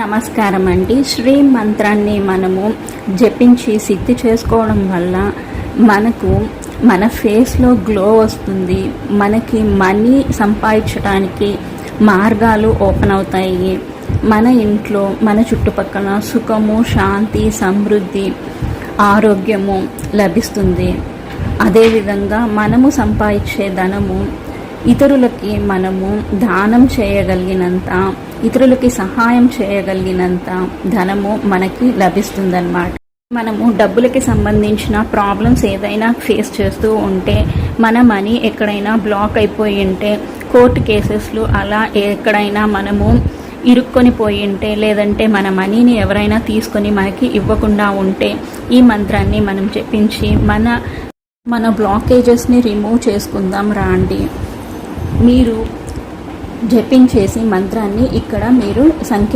నమస్కారం అండి. శ్రీ మంత్రాన్ని మనము జపించి సిద్ధి చేసుకోవడం వల్ల మనకు మన ఫేస్లో గ్లో వస్తుంది. మనకి మనీ సంపాదించడానికి మార్గాలు ఓపెన్ అవుతాయి. మన ఇంట్లో మన చుట్టుపక్కల సుఖము, శాంతి, సమృద్ధి, ఆరోగ్యము లభిస్తుంది. అదేవిధంగా మనము సంపాదించే ధనము ఇతరులకి మనము దానం చేయగలిగినంత, ఇతరులకి సహాయం చేయగలిగినంత ధనము మనకి లభిస్తుందన్నమాట. మనము డబ్బులకి సంబంధించిన ప్రాబ్లమ్స్ ఏదైనా ఫేస్ చేస్తూ ఉంటే, మన మనీ ఎక్కడైనా బ్లాక్ అయిపోయి ఉంటే, కోర్టు కేసెస్లు అలా ఎక్కడైనా మనము ఇరుక్కొని పోయి ఉంటే, లేదంటే మన మనీని ఎవరైనా తీసుకొని మనకి ఇవ్వకుండా ఉంటే, ఈ మంత్రాన్ని మనం జపించి మన బ్లాకేజెస్ని రిమూవ్ చేసుకుందాం రాండి. మీరు జపించేసి మంత్రాన్ని ఇక్కడ మీరు సంఖ్య